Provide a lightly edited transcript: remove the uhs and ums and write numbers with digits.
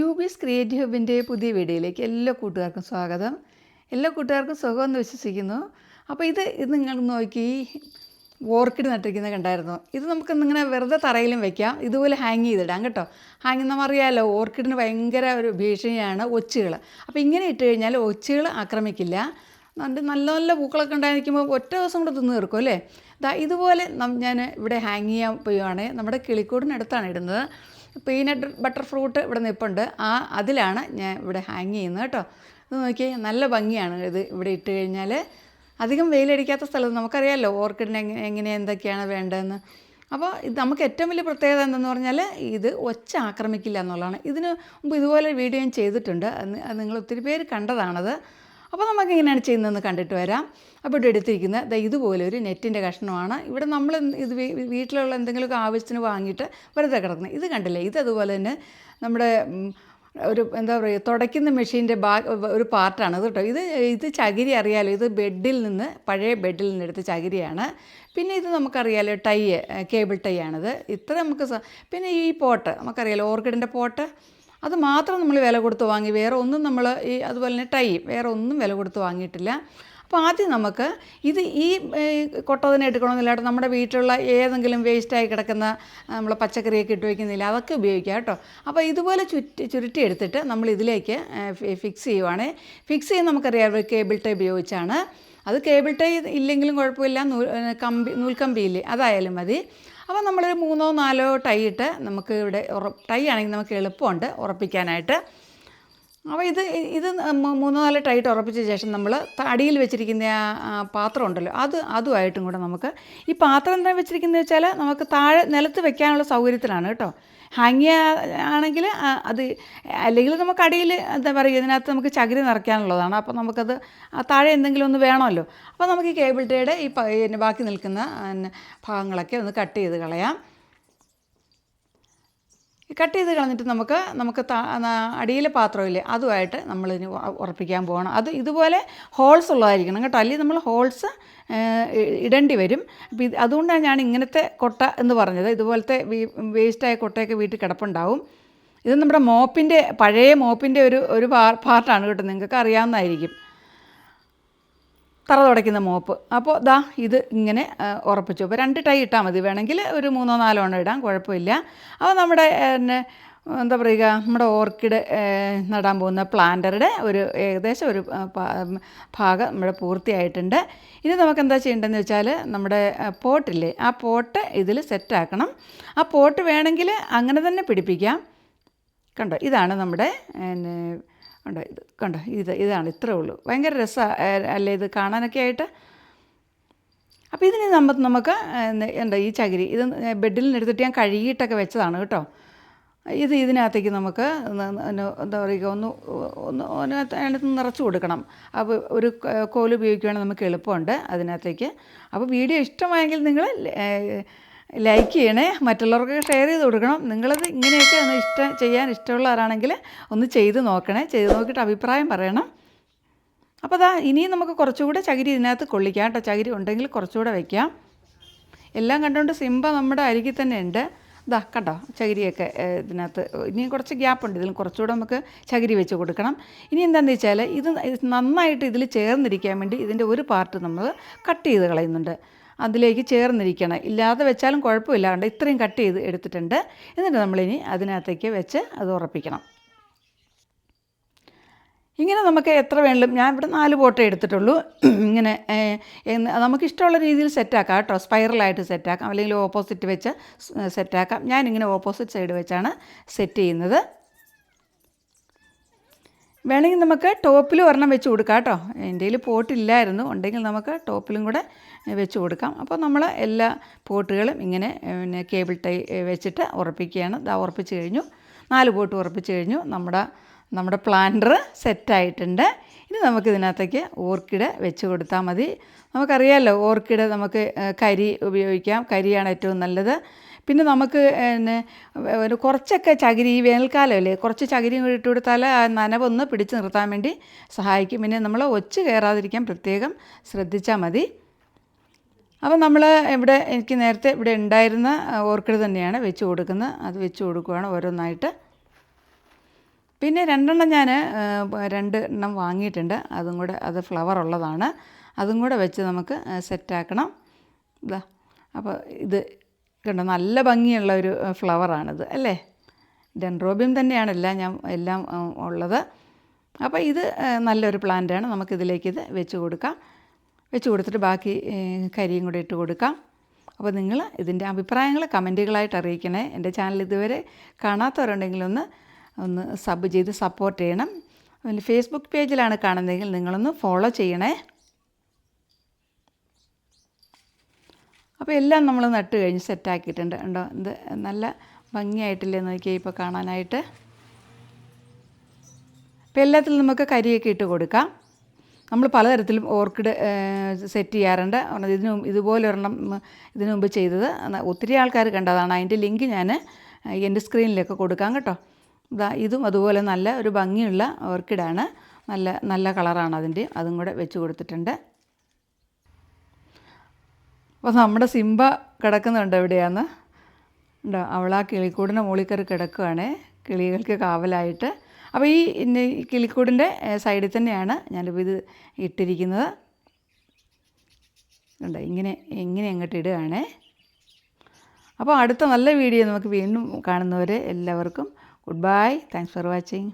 യൂബീസ് creative ഹബിൻ്റെ പുതിയ വീഡിയോയിലേക്ക് എല്ലാ കൂട്ടുകാർക്കും സ്വാഗതം. എല്ലാ കൂട്ടുകാർക്കും സുഖമെന്ന് വിശ്വസിക്കുന്നു. അപ്പോൾ ഇത് നിങ്ങൾ നോക്കി ഓർക്കിഡ് നട്ടിരിക്കുന്നത് കണ്ടായിരുന്നോ? ഇത് നമുക്കിന്നിങ്ങനെ വെറുതെ തറയിലും വെക്കാം, ഇതുപോലെ ഹാങ് ചെയ്തിടാം കേട്ടോ. നമ്മറിയാമല്ലോ, ഓർക്കിഡിന് ഭയങ്കര ഒരു ഭീഷണിയാണ് ഒച്ചുകൾ. അപ്പോൾ ഇങ്ങനെ ഇട്ട് കഴിഞ്ഞാൽ ഒച്ചുകൾ ആക്രമിക്കില്ല. നല്ല നല്ല പൂക്കളൊക്കെ ഉണ്ടായിരിക്കുമ്പോൾ ഒറ്റ ദിവസം കൂടെ തിന്ന് തീർക്കും അല്ലേ. ഇതുപോലെ ഞാൻ ഇവിടെ ഹാങ് ചെയ്യാൻ പോവുകയാണെങ്കിൽ നമ്മുടെ കിളിക്കൂടിനടുത്താണ് ഇടുന്നത്. പീനട്ട് ബട്ടർ ഫ്രൂട്ട് ഇവിടെ നിൽപ്പുണ്ട്, അതിലാണ് ഞാൻ ഇവിടെ ഹാങ് ചെയ്യുന്നത് കേട്ടോ. ഇത് നോക്കി, നല്ല ഭംഗിയാണ് ഇത് ഇവിടെ ഇട്ട് കഴിഞ്ഞാൽ. അധികം വെയിലടിക്കാത്ത സ്ഥലത്ത് നമുക്കറിയാമല്ലോ ഓർക്കിഡിന് എങ്ങനെ എന്തൊക്കെയാണ് വേണ്ടതെന്ന്. അപ്പോൾ ഇത് നമുക്ക് ഏറ്റവും വലിയ പ്രത്യേകത എന്തെന്ന് പറഞ്ഞാൽ ഇത് ഒച്ച ആക്രമിക്കില്ല എന്നുള്ളതാണ്. ഇതിന് മുമ്പ് ഇതുപോലെ വീഡിയോ ഞാൻ ചെയ്തിട്ടുണ്ട്, അത് നിങ്ങൾ ഒത്തിരി പേര് കണ്ടതാണത്. അപ്പോൾ നമുക്ക് എങ്ങനെയാണ് ചെയ്യുന്നതെന്ന് കണ്ടിട്ട് വരാം. അപ്പോൾ ഇവിടെ എടുത്തിരിക്കുന്നത് ഇതുപോലെ ഒരു നെറ്റിൻ്റെ കഷ്ണമാണ്. ഇവിടെ നമ്മൾ ഇത് വീട്ടിലുള്ള എന്തെങ്കിലുമൊക്കെ ആവശ്യത്തിന് വാങ്ങിയിട്ട് വെറുതെ കിടക്കുന്നത്. ഇത് കണ്ടില്ലേ, ഇതതുപോലെ തന്നെ നമ്മുടെ ഒരു എന്താ പറയുക, തുടയ്ക്കുന്ന മെഷീൻ്റെ ഒരു പാർട്ടാണ് ഇത് കേട്ടോ. ഇത് ചകിരി അറിയാലോ, ഇത് പഴയ ബെഡിൽ നിന്ന് എടുത്ത ചകിരിയാണ്. പിന്നെ ഇത് നമുക്കറിയാലോ കേബിൾ ടൈ ആണിത്. ഇത്ര നമുക്ക് പിന്നെ ഈ പോട്ട് നമുക്കറിയാലോ, ഓർക്കിഡിൻ്റെ പോട്ട്, അത് മാത്രം നമ്മൾ വില കൊടുത്ത് വാങ്ങി, വേറെ ഒന്നും നമ്മൾ അതുപോലെ തന്നെ ടൈ വേറെ ഒന്നും വില കൊടുത്ത് വാങ്ങിയിട്ടില്ല. അപ്പോൾ ആദ്യം നമുക്ക് ഈ കൊട്ട തന്നെ എടുക്കണമെന്നില്ലാട്ടോ. നമ്മുടെ വീട്ടിലുള്ള ഏതെങ്കിലും വേസ്റ്റായി കിടക്കുന്ന നമ്മൾ പച്ചക്കറിയൊക്കെ ഇട്ട് വയ്ക്കുന്നില്ല, അതൊക്കെ ഉപയോഗിക്കാം കേട്ടോ. അപ്പോൾ ഇതുപോലെ ചുരുട്ടി എടുത്തിട്ട് നമ്മൾ ഇതിലേക്ക് ഫിക്സ് ചെയ്യുവാണെങ്കിൽ, ഫിക്സ് ചെയ്യാൻ നമുക്കറിയാം കേബിൾ ടൈ ഉപയോഗിച്ചാണ്. അത് കേബിൾ ടൈ ഇല്ലെങ്കിലും കുഴപ്പമില്ല, നൂൽക്കമ്പിയില്ലേ, അതായാലും മതി. അപ്പോൾ നമ്മളൊരു 3-4 ടൈ ഇട്ട് നമുക്ക് ഇവിടെ ടൈ ആണെങ്കിൽ നമുക്ക് എളുപ്പമുണ്ട് ഉറപ്പിക്കാനായിട്ട്. അപ്പോൾ ഇത് 3-4 ടൈ ഇട്ട് ഉറപ്പിച്ച ശേഷം നമ്മൾ അടിയിൽ വെച്ചിരിക്കുന്ന ആ പാത്രം ഉണ്ടല്ലോ, അതുമായിട്ടും കൂടെ നമുക്ക് ഈ പാത്രം എന്താ വെച്ചിരിക്കുന്നത് വെച്ചാൽ നമുക്ക് താഴെ നിലത്ത് വെക്കാനുള്ള സൗകര്യത്തിലാണ് കേട്ടോ. ഹാങ്ങി ആണെങ്കിൽ അത്, അല്ലെങ്കിൽ നമുക്ക് അടിയിൽ എന്താ പറയുക, ഇതിനകത്ത് നമുക്ക് ചകിരി നിറയ്ക്കാനുള്ളതാണ്. അപ്പോൾ നമുക്കത് താഴെ എന്തെങ്കിലും ഒന്ന് വേണമല്ലോ. അപ്പോൾ നമുക്ക് ഈ കേബിൾ ടൈയുടെ ബാക്കി നിൽക്കുന്ന ഭാഗങ്ങളൊക്കെ ഒന്ന് കട്ട് ചെയ്ത് കളയാം. കട്ട് ചെയ്ത് കളഞ്ഞിട്ട് നമുക്ക് അടിയിലെ പാത്രമില്ലേ, അതുമായിട്ട് നമ്മളിനി ഉറപ്പിക്കാൻ പോകണം. അത് ഇതുപോലെ ഹോൾസ് ഉള്ളതായിരിക്കണം കേട്ടോ, അല്ലെങ്കിൽ നമ്മൾ ഹോൾസ് ഇടേണ്ടി വരും. അപ്പോൾ അതുകൊണ്ടാണ് ഞാൻ ഇങ്ങനത്തെ കൊട്ട എന്ന് പറഞ്ഞത്. ഇതുപോലത്തെ വേസ്റ്റായ കൊട്ടയൊക്കെ വീട്ടിൽ കിടപ്പുണ്ടാവും. ഇത് നമ്മുടെ പഴയ മോപ്പിൻ്റെ ഒരു പാർട്ടാണ് കേട്ടോ, നിങ്ങൾക്ക് അറിയാവുന്നതായിരിക്കും, തറ തുടയ്ക്കുന്ന മോപ്പ്. അപ്പോൾ ഇത് ഇങ്ങനെ ഉറപ്പിച്ചു. അപ്പോൾ 2 ടൈ ഇട്ടാൽ മതി, വേണമെങ്കിൽ ഒരു 3-4 ഇടാം, കുഴപ്പമില്ല. അപ്പോൾ നമ്മുടെ എന്താ പറയുക, നമ്മുടെ ഓർക്കിഡ് നടാൻ പോകുന്ന പ്ലാന്ററുടെ ഏകദേശം ഒരു ഭാഗം നമ്മുടെ പൂർത്തിയായിട്ടുണ്ട്. ഇനി നമുക്ക് എന്താ ചെയ്യേണ്ടതെന്ന് വെച്ചാൽ, നമ്മുടെ പോട്ടില്ലേ, ആ പോട്ട് ഇതിൽ സെറ്റാക്കണം. ആ പോട്ട് വേണമെങ്കിൽ അങ്ങനെ തന്നെ പിടിപ്പിക്കാം. കണ്ടോ, ഇതാണ് നമ്മുടെ കണ്ടോ, ഇതാണ്, ഇത്രേ ഉള്ളൂ. ഭയങ്കര രസമാണ് അല്ലേ ഇത് കാണാനൊക്കെ ആയിട്ട്. അപ്പോൾ ഇതിന് നമുക്ക് ഈ ചകിരി ബെഡിൽ നിന്ന് എടുത്തിട്ട് ഞാൻ കഴുകിയിട്ടൊക്കെ വെച്ചതാണ് കേട്ടോ. ഇതിനകത്തേക്ക് നമുക്ക് എന്താ പറയുക, അതിനകത്ത് നിറച്ച് കൊടുക്കണം. അപ്പോൾ ഒരു കോല് ഉപയോഗിക്കുകയാണെങ്കിൽ നമുക്ക് എളുപ്പമുണ്ട് അതിനകത്തേക്ക്. അപ്പോൾ വീഡിയോ ഇഷ്ടമായെങ്കിൽ നിങ്ങൾ ലൈക്ക് ചെയ്യണേ, മറ്റുള്ളവർക്ക് ഷെയർ ചെയ്ത് കൊടുക്കണം. നിങ്ങളത് ഇങ്ങനെയൊക്കെ ചെയ്യാൻ ഇഷ്ടമുള്ളവരാണെങ്കിൽ ഒന്ന് ചെയ്ത് നോക്കണേ, ചെയ്ത് നോക്കിയിട്ട് അഭിപ്രായം പറയണം. അപ്പോൾ ഇനിയും നമുക്ക് കുറച്ചുകൂടെ ചകിരി ഇതിനകത്ത് കൊള്ളിക്കാം കേട്ടോ. ചകിരി ഉണ്ടെങ്കിൽ കുറച്ചുകൂടെ വയ്ക്കാം. എല്ലാം കണ്ടുകൊണ്ട് നമ്മുടെ അരികിൽ തന്നെ ഉണ്ട്. കണ്ടോ, ചകിരിയൊക്കെ ഇതിനകത്ത് ഇനിയും കുറച്ച് ഗ്യാപ്പുണ്ട്, ഇതിൽ കുറച്ചുകൂടെ നമുക്ക് ചകിരി വെച്ച് കൊടുക്കണം. ഇനി എന്താണെന്ന് വെച്ചാൽ, ഇത് നന്നായിട്ട് ഇതിൽ ചേർന്നിരിക്കാൻ വേണ്ടി ഇതിൻ്റെ ഒരു പാർട്ട് നമ്മൾ കട്ട് ചെയ്ത് കളയുന്നുണ്ട്. അതിലേക്ക് ചേർന്നിരിക്കണം, ഇല്ലാതെ വെച്ചാലും കുഴപ്പമില്ല. കണ്ട് ഇത്രയും കട്ട് ചെയ്ത് എടുത്തിട്ടുണ്ട്. എന്നിട്ട് നമ്മളിനി അതിനകത്തേക്ക് വെച്ച് അത് ഉറപ്പിക്കണം. ഇങ്ങനെ നമുക്ക് എത്ര വേണമെങ്കിലും, ഞാൻ ഇവിടെ 4 പോട്ടേ എടുത്തിട്ടുള്ളൂ. ഇങ്ങനെ നമുക്കിഷ്ടമുള്ള രീതിയിൽ സെറ്റാക്കാം കേട്ടോ. സ്പൈറലായിട്ട് സെറ്റാക്കാം, അല്ലെങ്കിൽ ഓപ്പോസിറ്റ് വെച്ച് സെറ്റാക്കാം. ഞാനിങ്ങനെ ഓപ്പോസിറ്റ് സൈഡ് വെച്ചാണ് സെറ്റ് ചെയ്യുന്നത്. വേണമെങ്കിൽ നമുക്ക് ടോപ്പിലും ഒരെണ്ണം വെച്ച് കൊടുക്കാം കേട്ടോ. എൻ്റെ കയ്യിൽ പോട്ടില്ലായിരുന്നു, ഉണ്ടെങ്കിൽ നമുക്ക് ടോപ്പിലും കൂടെ വെച്ച് കൊടുക്കാം. അപ്പോൾ നമ്മൾ എല്ലാ പോട്ടുകളും ഇങ്ങനെ കേബിൾ ടൈ വെച്ചിട്ട് ഉറപ്പിക്കുകയാണ്. ഉറപ്പിച്ച് കഴിഞ്ഞു, 4 പോട്ട് ഉറപ്പിച്ച് കഴിഞ്ഞു. നമ്മുടെ പ്ലാന്റർ സെറ്റായിട്ടുണ്ട്. ഇനി നമുക്കിതിനകത്തേക്ക് ഓർക്കിഡ് വെച്ച് കൊടുത്താൽ മതി. നമുക്കറിയാമല്ലോ, ഓർക്കിഡ് നമുക്ക് കരി ഉപയോഗിക്കാം, കരിയാണ് ഏറ്റവും നല്ലത്. പിന്നെ നമുക്ക് കുറച്ചൊക്കെ ചകിരി, ഈ വേനൽക്കാലമല്ലേ, കുറച്ച് ചകിരി ഇട്ട് കൊടുത്താൽ ആ നനവൊന്ന് പിടിച്ച് നിർത്താൻ വേണ്ടി സഹായിക്കും. പിന്നെ നമ്മൾ ഒച്ച് കയറാതിരിക്കാൻ പ്രത്യേകം ശ്രദ്ധിച്ചാൽ മതി. അപ്പോൾ എനിക്ക് നേരത്തെ ഇവിടെ ഉണ്ടായിരുന്ന ഓർക്കിഡ് തന്നെയാണ് വെച്ച് കൊടുക്കുന്നത്. അത് വെച്ച് കൊടുക്കുകയാണ് ഓരോന്നായിട്ട്. പിന്നെ 2 എണ്ണം ഞാൻ 2 എണ്ണം വാങ്ങിയിട്ടുണ്ട്. അതും കൂടെ അത് ഫ്ലവർ ഉള്ളതാണ്. അതും കൂടെ വെച്ച് നമുക്ക് സെറ്റാക്കണം. ഇതാ അപ്പോൾ ഇത് കണ്ടോ, നല്ല ഭംഗിയുള്ള ഒരു ഫ്ലവറാണിത് അല്ലേ. ഡെൻഡ്രോബിയം തന്നെയാണ് എല്ലാം ഉള്ളത്. അപ്പോൾ ഇത് നല്ലൊരു പ്ലാന്റാണ്. നമുക്കിതിലേക്കിത് വെച്ച് കൊടുക്കാം. വെച്ച് കൊടുത്തിട്ട് ബാക്കി കരിയും കൂടെ ഇട്ട് കൊടുക്കാം. അപ്പോൾ നിങ്ങൾ ഇതിൻ്റെ അഭിപ്രായങ്ങൾ കമൻറ്റുകളായിട്ട് അറിയിക്കണേ. എൻ്റെ ചാനൽ ഇതുവരെ കാണാത്തവരുണ്ടെങ്കിൽ ഒന്ന് സബ് ചെയ്ത് സപ്പോർട്ട് ചെയ്യണം. പിന്നെ ഫേസ്ബുക്ക് പേജിലാണ് കാണുന്നതെങ്കിൽ നിങ്ങളൊന്ന് ഫോളോ ചെയ്യണേ. അപ്പോൾ എല്ലാം നമ്മൾ നട്ട് കഴിഞ്ഞ് സെറ്റാക്കിയിട്ടുണ്ട്. ഉണ്ടോ, ഇത് നല്ല ഭംഗിയായിട്ടില്ലേ നോക്കിയാൽ ഇപ്പോൾ കാണാനായിട്ട്. അപ്പോൾ എല്ലാത്തിലും നമുക്ക് കരിയൊക്കെ ഇട്ട് കൊടുക്കാം. നമ്മൾ പലതരത്തിലും ഓർക്കിഡ് സെറ്റ് ചെയ്യാറുണ്ട്. ഇതുപോലെ ഒരെണ്ണം ഇതിനു മുമ്പ് ചെയ്തത് ഒത്തിരി ആൾക്കാർ കണ്ടതാണ്. അതിൻ്റെ ലിങ്ക് ഞാൻ എൻ്റെ സ്ക്രീനിലൊക്കെ കൊടുക്കാം കേട്ടോ. ഇതും അതുപോലെ നല്ല ഒരു ഭംഗിയുള്ള ഓർക്കിഡാണ്. നല്ല കളറാണ് അതിൻ്റെ. അതും കൂടെ വെച്ച് കൊടുത്തിട്ടുണ്ട്. അപ്പോൾ നമ്മുടെ സിംബ കിടക്കുന്നുണ്ട് എവിടെയാന്ന് ഉണ്ടോ, അവൾ ആ കിളിക്കൂടിൻ്റെ മുകളിൽ കയറി കിടക്കുകയാണ് കിളികൾക്ക് കാവലായിട്ട്. അപ്പോൾ ഈ കിളിക്കൂടിൻ്റെ സൈഡിൽ തന്നെയാണ് ഞാനിപ്പോൾ ഇത് ഇട്ടിരിക്കുന്നത്. ഉണ്ടോ, ഇങ്ങനെ അങ്ങോട്ട് ഇടുകയാണേ. അപ്പോൾ അടുത്ത നല്ല വീഡിയോ നമുക്ക് വീണ്ടും കാണുന്നവരെ എല്ലാവർക്കും good bye. Thanks for watching.